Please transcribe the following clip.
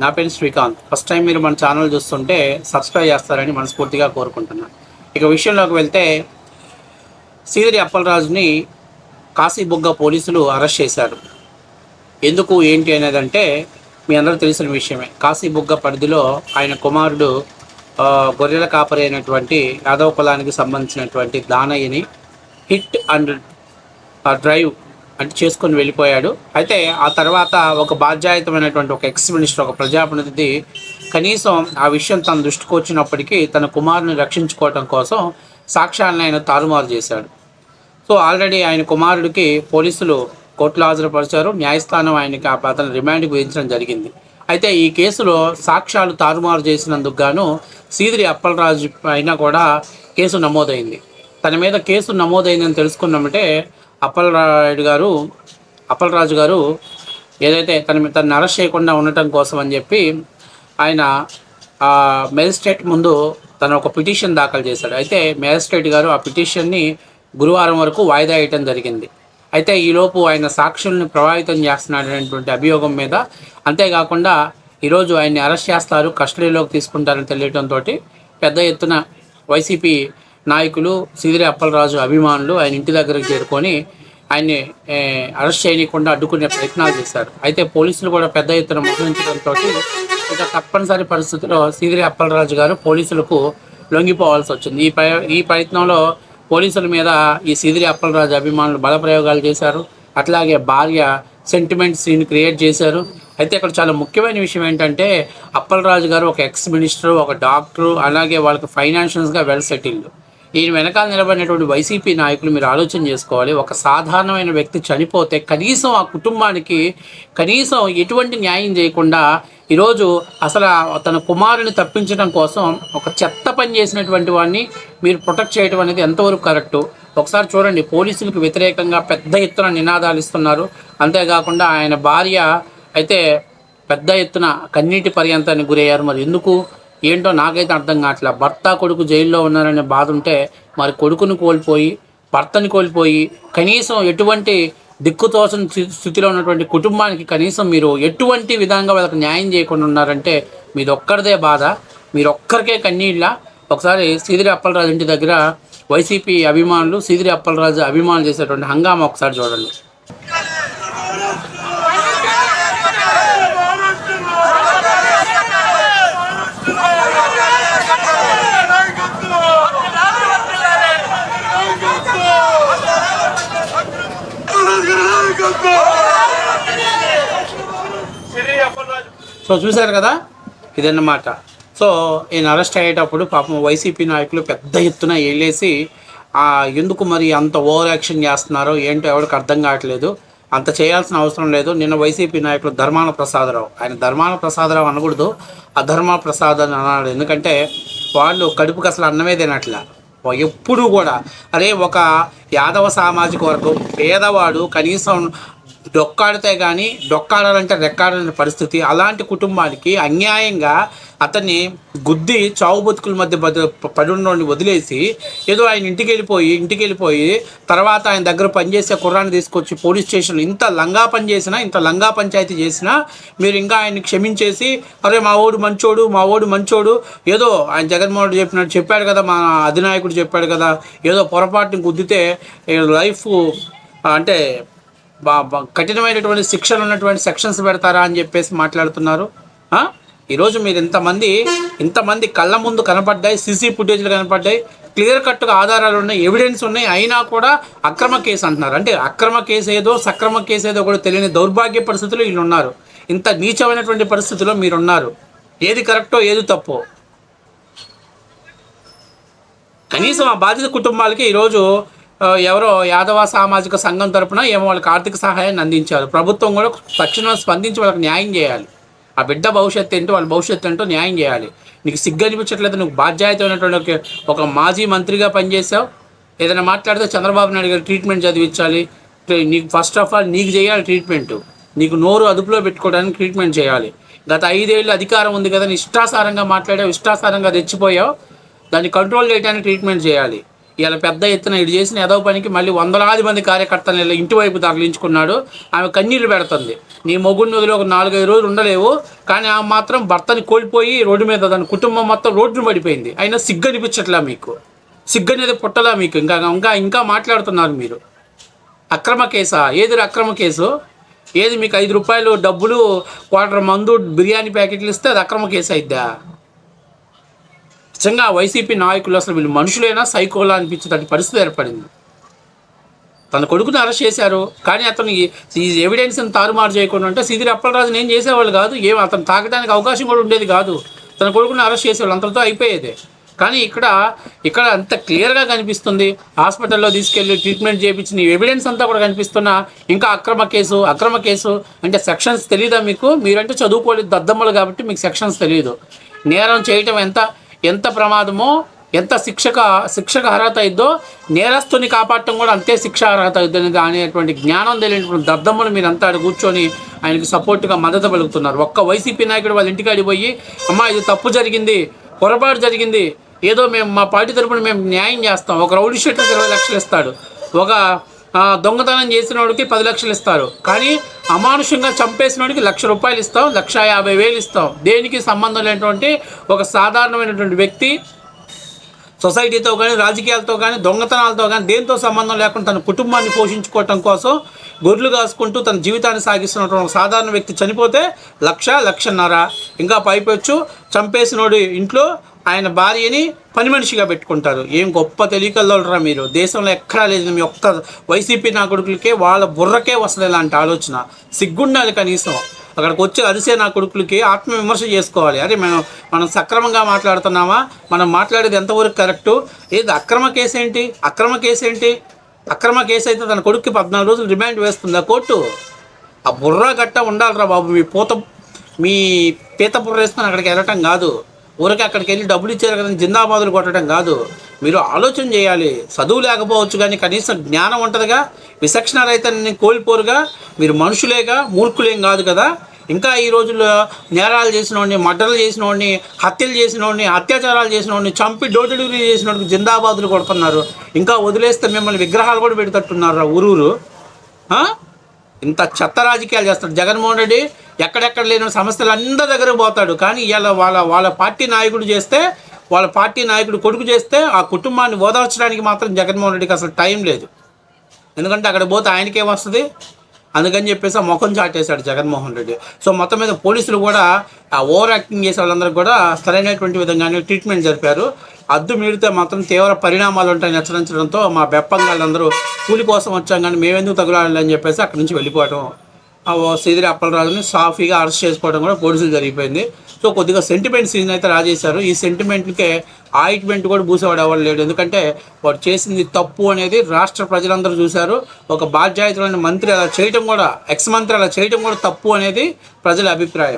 నా పేరు Srikanth. First time మీరు మన ఛానల్ చూస్తుంటే సబ్స్క్రైబ్ చేస్తారని మనస్ఫూర్తిగా కోరుకుంటున్నాను. ఇక విషయంలోకి వెళ్తే, సీదిరి అప్పలరాజుని కాశీబుగ్గ పోలీసులు అరెస్ట్ చేశారు. ఎందుకు ఏంటి అనేదంటే మీ అందరూ తెలిసిన విషయమే. కాశీబుగ్గ పరిధిలో ఆయన కుమారుడు గొర్రెల కాపరి అయినటువంటి యాదవ కులానికి సంబంధించినటువంటి దానయ్యని హిట్ అండ్ డ్రైవ్ అంటే చేసుకొని వెళ్ళిపోయాడు. అయితే ఆ తర్వాత ఒక బాధ్యాయుతమైనటువంటి ఒక ఎక్స్ మినిస్టర్, ఒక ప్రజాప్రతినిధి కనీసం ఆ విషయం తన దృష్టికి వచ్చినప్పటికీ తన కుమారుని రక్షించుకోవడం కోసం సాక్ష్యాలను ఆయన తారుమారు చేశాడు. సో ఆల్రెడీ ఆయన కుమారుడికి పోలీసులు కోర్టులో హాజరుపరిచారు. న్యాయస్థానం ఆయనకి అతను రిమాండ్కి విధించడం జరిగింది. అయితే ఈ కేసులో సాక్ష్యాలు తారుమారు చేసినందుకు గాను సీదిరి అప్పలరాజు అయినా కూడా కేసు నమోదైంది. తన మీద కేసు నమోదైందని తెలుసుకున్నామంటే అప్పలరాజు గారు ఏదైతే తనని అరెస్ట్ చేయకుండా ఉండటం కోసం అని చెప్పి ఆయన మేజిస్ట్రేట్ ముందు తను ఒక పిటిషన్ దాఖలు చేశాడు. అయితే మేజిస్ట్రేట్ గారు ఆ పిటిషన్ని గురువారం వరకు వాయిదా వేయటం జరిగింది. అయితే ఈలోపు ఆయన సాక్షుల్ని ప్రభావితం చేస్తున్నాడనేటువంటి అభియోగం మీద, అంతేకాకుండా ఈరోజు ఆయన్ని అరెస్ట్ చేస్తారు, కస్టడీలోకి తీసుకుంటారని తెలియడంతో పెద్ద ఎత్తున వైసీపీ నాయకులు, సీదిరి అప్పలరాజు అభిమానులు ఆయన ఇంటి దగ్గరకు చేరుకొని ఆయన్ని అరెస్ట్ చేయకుండా అడ్డుకునే ప్రయత్నాలు చేశారు. అయితే పోలీసులు కూడా పెద్ద ఎత్తున ముద్రించడంతో ఇక తప్పనిసరి పరిస్థితిలో సీదిరి అప్పలరాజు గారు పోలీసులకు లొంగిపోవాల్సి వచ్చింది. ఈ ప్రయత్నంలో పోలీసుల మీద ఈ సీదిరి అప్పలరాజు అభిమానులు బలప్రయోగాలు చేశారు. అట్లాగే భార్య సెంటిమెంట్ సీన్ క్రియేట్ చేశారు. అయితే ఇక్కడ చాలా ముఖ్యమైన విషయం ఏంటంటే, అప్పలరాజు గారు ఒక ఎక్స్ మినిస్టర్, ఒక డాక్టరు, అలాగే వాళ్ళకి ఫైనాన్షియల్స్గా వెల్ సెటిల్డ్. ఈయన వెనకాల నిలబడినటువంటి వైసీపీ నాయకులు మీరు ఆలోచన చేసుకోవాలి. ఒక సాధారణమైన వ్యక్తి చనిపోతే కనీసం ఆ కుటుంబానికి కనీసం ఎటువంటి న్యాయం చేయకుండా ఈరోజు అసలు తన కుమారుని తప్పించడం కోసం ఒక చెత్త పని చేసినటువంటి వాడిని మీరు ప్రొటెక్ట్ చేయడం అనేది ఎంతవరకు కరెక్టు? ఒకసారి చూడండి, పోలీసులకు వ్యతిరేకంగా పెద్ద ఎత్తున నినాదాలు ఇస్తున్నారు. అంతేకాకుండా ఆయన భార్య అయితే పెద్ద ఎత్తున కన్నీటి పర్యంతానికి గురయ్యారు. మరి ఎందుకు ఏంటో నాకైతే అర్థం కావట్లే. భర్త కొడుకు జైల్లో ఉన్నారనే బాధ ఉంటే మరి కొడుకుని కోల్పోయి, భర్తని కోల్పోయి, కనీసం ఎటువంటి దిక్కుతోచని స్థితిలో ఉన్నటువంటి కుటుంబానికి కనీసం మీరు ఎటువంటి విధంగా వాళ్ళకి న్యాయం చేయకుండా ఉన్నారంటే మీది ఒక్కరిదే బాధ, మీరు ఒక్కరికే కన్నీళ్ళ. ఒకసారి సీదిరి అప్పలరాజు ఇంటి దగ్గర వైసీపీ అభిమానులు, సీదిరి అప్పలరాజు అభిమానులు చేసేటువంటి హంగామా ఒకసారి చూడండి. సో చూశారు కదా, ఇదన్నమాట. సో ఈయన అరెస్ట్ అయ్యేటప్పుడు పాపం వైసీపీ నాయకులు పెద్ద ఎత్తున వెళ్ళేసి ఎందుకు మరి అంత ఓవర్ యాక్షన్ చేస్తున్నారో ఏంటో ఎవరికి అర్థం కావట్లేదు. అంత చేయాల్సిన అవసరం లేదు. నిన్న వైసీపీ నాయకులు ధర్మాన ప్రసాదరావు, ఆయన ధర్మాన ప్రసాదరావు అనకూడదు, అధర్మ ప్రసాద్ అని అన్నాడు. ఎందుకంటే వాళ్ళు కడుపుకి అసలు అన్నమే తినట్లే ఎప్పుడు కూడా. అరే, ఒక యాదవ సామాజిక వర్గం పేదవాడు కనీసం డొక్కాడితే కానీ డొక్కాడాలంటే రెక్కాడని పరిస్థితి. అలాంటి కుటుంబానికి అన్యాయంగా అతన్ని గుద్ది చావు బతుకుల మధ్య పడి ఉన్నోడిని వదిలేసి ఏదో ఆయన ఇంటికి వెళ్ళిపోయి తర్వాత ఆయన దగ్గర పనిచేసే కుర్రాన్ని తీసుకొచ్చి పోలీస్ స్టేషన్లో ఇంత లంగా పని చేసినా, ఇంత లంగా పంచాయతీ చేసినా మీరు ఇంకా ఆయన్ని క్షమించేసి అరే మా ఓడు మంచోడు ఏదో ఆయన జగన్మోహన్ రెడ్డి చెప్పాడు కదా, మా అధినాయకుడు చెప్పాడు కదా, ఏదో పొరపాటుని గుద్దితే లైఫ్ అంటే కఠినమైనటువంటి శిక్షలు ఉన్నటువంటి సెక్షన్స్ పెడతారా అని చెప్పేసి మాట్లాడుతున్నారు. ఈరోజు మీరు ఇంతమంది కళ్ళ ముందు కనపడ్డాయి, సీసీ ఫుటేజ్లు కనపడ్డాయి, క్లియర్ కట్గా ఆధారాలు ఉన్నాయి, ఎవిడెన్స్ ఉన్నాయి, అయినా కూడా అక్రమ కేసు అంటున్నారు. అంటే అక్రమ కేసు ఏదో సక్రమ కేసు ఏదో కూడా తెలియని దౌర్భాగ్య పరిస్థితులు వీళ్ళు ఉన్నారు. ఇంత నీచమైనటువంటి పరిస్థితుల్లో మీరున్నారు. ఏది కరెక్టో ఏది తప్పో కనీసం ఆ బాధిత కుటుంబాలకి ఈరోజు ఎవరో యాదవ సామాజిక సంఘం తరపున ఏమో వాళ్ళకి ఆర్థిక సహాయాన్ని అందించారు. ప్రభుత్వం కూడా తక్షణం స్పందించి వాళ్ళకి న్యాయం చేయాలి. ఆ బిడ్డ భవిష్యత్తు ఏంటో, వాళ్ళ భవిష్యత్తు ఏంటో న్యాయం చేయాలి. నీకు సిగ్గు అనిపించట్లేదు? నువ్వు బాధ్యతమైనటువంటి ఒక మాజీ మంత్రిగా పనిచేసావు. ఏదైనా మాట్లాడితే చంద్రబాబు నాయుడు గారు ట్రీట్మెంట్ చదివించాలి. నీకు ఫస్ట్ ఆఫ్ ఆల్ నీకు చేయాలి ట్రీట్మెంట్. నీకు నోరు అదుపులో పెట్టుకోవడానికి ట్రీట్మెంట్ చేయాలి. గత 5 ఏళ్ళు అధికారం ఉంది కదా, నీ ఇష్టాసారంగా మాట్లాడావు, ఇష్టాసారంగా తెచ్చిపోయావు. దాన్ని కంట్రోల్ చేయడానికి ట్రీట్మెంట్ చేయాలి. ఇలా పెద్ద ఎత్తున ఇటు చేసిన ఏదో పనికి మళ్ళీ వందలాది మంది కార్యకర్తలు ఇలా ఇంటి వైపు తరలించుకున్నాడు. ఆమె కన్నీళ్లు పెడుతుంది. నీ మొగుడిని వదిలి ఒక 4-5 రోజులు ఉండలేవు, కానీ ఆమె మాత్రం భర్తని కోల్పోయి రోడ్డు మీద దాని కుటుంబం మొత్తం రోడ్డును పడిపోయింది. అయినా సిగ్గు అనిపించట్లా మీకు? సిగ్గు అనేది పుట్టలా మీకు? ఇంకా ఇంకా ఇంకా మాట్లాడుతున్నారు మీరు. అక్రమ కేసా? ఏది అక్రమ కేసు? ఏది మీకు 5 రూపాయలు డబ్బులు, క్వార్టర్ మందు, బిర్యానీ ప్యాకెట్లు ఇస్తే అది అక్రమ కేసు అయిద్దా? నిజంగా వైసీపీ నాయకులు అసలు వీళ్ళు మనుషులైనా సైకోలా అనిపించేటట్టు పరిస్థితి ఏర్పడింది. తన కొడుకుని అరెస్ట్ చేశారు, కానీ అతను ఈ ఎవిడెన్స్ని తారుమారు చేయకుండా ఉంటే సిదిరి అప్పలరాజుని ఏం చేసేవాళ్ళు కాదు. అతను తాగడానికి అవకాశం కూడా ఉండేది కాదు. తన కొడుకుని అరెస్ట్ చేసేవాళ్ళు, అంతటితో అయిపోయేది. కానీ ఇక్కడ అంత క్లియర్గా కనిపిస్తుంది. హాస్పిటల్లో తీసుకెళ్ళి ట్రీట్మెంట్ చేయించిన ఎవిడెన్స్ అంతా కూడా కనిపిస్తున్నా ఇంకా అక్రమ కేసు అంటే సెక్షన్స్ తెలియదా మీకు? మీరంటే చదువుకోలేదు దద్దమ్మలు కాబట్టి మీకు సెక్షన్స్ తెలియదు. నేరం చేయటం ఎంత ప్రమాదమో, ఎంత శిక్షకు అర్హత అయిద్దో, నేరస్తుని కాపాడటం కూడా అంతే శిక్ష అర్హత అయిద్ది అనేటువంటి జ్ఞానం తెలియనటువంటి దద్దమ్మలు మీరంతా కూర్చొని ఆయనకి సపోర్ట్గా మద్దతు పలుకుతున్నారు. ఒక్క వైసీపీ నాయకుడు వాళ్ళ ఇంటికాడికి పోయి, అమ్మా ఇది తప్పు జరిగింది, పొరపాటు జరిగింది, ఏదో మేము మా పార్టీ తరపున మేము న్యాయం చేస్తాం. ఒక రౌడీ షీటర్కి 20 లక్షలు ఇస్తాడు, ఒక దొంగతనం చేసిన వాడికి 10 లక్షలు ఇస్తారు, కానీ అమానుషంగా చంపేసిన వాడికి 1,00,000 రూపాయలు ఇస్తాం, 1,50,000 ఇస్తాం. దేనికి సంబంధం లేనటువంటి ఒక సాధారణమైనటువంటి వ్యక్తి సొసైటీతో కానీ, రాజకీయాలతో కానీ, దొంగతనాలతో కానీ దేంతో సంబంధం లేకుండా తన కుటుంబాన్ని పోషించుకోవటం కోసం గొర్రెలు కాసుకుంటూ తన జీవితాన్ని సాగిస్తున్నటువంటి సాధారణ వ్యక్తి చనిపోతే 1,00,000-1,50,000. ఇంకా పైపెచ్చు చంపేసినోడి ఇంట్లో ఆయన భార్యని పని మనిషిగా పెట్టుకుంటారు. ఏం గొప్ప తెలియకల్లోరా మీరు! దేశంలో ఎక్కడా లేదు. మీ ఒక్క వైసీపీ నా కొడుకులకే, వాళ్ళ బుర్రకే వస్తుంది ఇలాంటి ఆలోచన. సిగ్గుండాలి కనీసం. అక్కడికి వచ్చి అరిసే నా కొడుకులకి ఆత్మవిమర్శ చేసుకోవాలి. అరే మనం సక్రమంగా మాట్లాడుతున్నామా? మనం మాట్లాడేది ఎంతవరకు కరెక్టు? ఏది అక్రమ కేసు ఏంటి? అక్రమ కేసు అయితే తన కొడుక్కి 14 రోజులు రిమాండ్ వేస్తుందా కోర్టు? ఆ బుర్ర గట్ట ఉండాలిరా బాబు. మీ పీత బుర్ర వేసుకొని అక్కడికి వెళ్ళటం కాదు. ఊరికి అక్కడికి వెళ్ళి డబ్బులు ఇచ్చారు కదా జిందాబాదులు కొట్టడం కాదు. మీరు ఆలోచన చేయాలి. చదువు లేకపోవచ్చు కానీ కనీసం జ్ఞానం ఉంటుందిగా. విచక్షణ రహితాన్ని కోల్పోరుగా. మీరు మనుషులేగా, మూర్ఖులేం కాదు కదా. ఇంకా ఈ రోజుల్లో నేరాలు చేసిన వాడిని, మర్డర్లు చేసిన వాడిని, హత్యలు చేసిన వాడిని, అత్యాచారాలు చేసిన వాడిని చంపి డోర్ డెలివరీ చేసిన వాడికి జిందాబాదులు కొడుతున్నారు. ఇంకా వదిలేస్తే మిమ్మల్ని విగ్రహాలు కూడా పెడతట్టున్నారు ఊరూరు. ఇంత చెత్త రాజకీయాలు చేస్తాడు జగన్మోహన్ రెడ్డి. ఎక్కడెక్కడ లేని సమస్యలు అందరి దగ్గరకు పోతాడు. కానీ ఇలా వాళ్ళ పార్టీ నాయకుడు చేస్తే, వాళ్ళ పార్టీ నాయకుడు కొడుకు చేస్తే ఆ కుటుంబాన్ని ఓదార్చడానికి మాత్రం జగన్మోహన్ రెడ్డికి అసలు టైం లేదు. ఎందుకంటే అక్కడ పోతే ఆయనకేమొస్తుంది? అందుకని చెప్పేసి ఆ ముఖం చాటేశాడు జగన్మోహన్ రెడ్డి. సో మొత్తం మీద పోలీసులు కూడా ఆ ఓవర్ యాక్టింగ్ చేసే వాళ్ళందరికీ కూడా సరైనటువంటి విధంగానే ట్రీట్మెంట్ జరిపారు. అద్దు మీడితే మాత్రం తీవ్ర పరిణామాలు ఉంటాయని హెచ్చరించడంతో మా బెప్పంగాళ్ళందరూ కూలి కోసం వచ్చాం కానీ మేమెందుకు తగులాలని చెప్పేసి అక్కడి నుంచి వెళ్ళిపోవడం, సిదిరి అప్పలరాజుని సాఫీగా అరెస్ట్ చేసుకోవడం కూడా పోలీసులు జరిగిపోయింది. సో కొద్దిగా సెంటిమెంట్ సీన్ అయితే రాజేశారు. ఈ సెంటిమెంట్లకే ఆయింట్మెంట్ కూడా పూసేవాడు ఎవరు లేడు. ఎందుకంటే వాడు చేసింది తప్పు అనేది రాష్ట్ర ప్రజలందరూ చూశారు. ఒక బాధ్యతమైన మంత్రి అలా చేయటం కూడా, ఎక్స్ మంత్రి అలా చేయటం కూడా తప్పు అనేది ప్రజల అభిప్రాయం.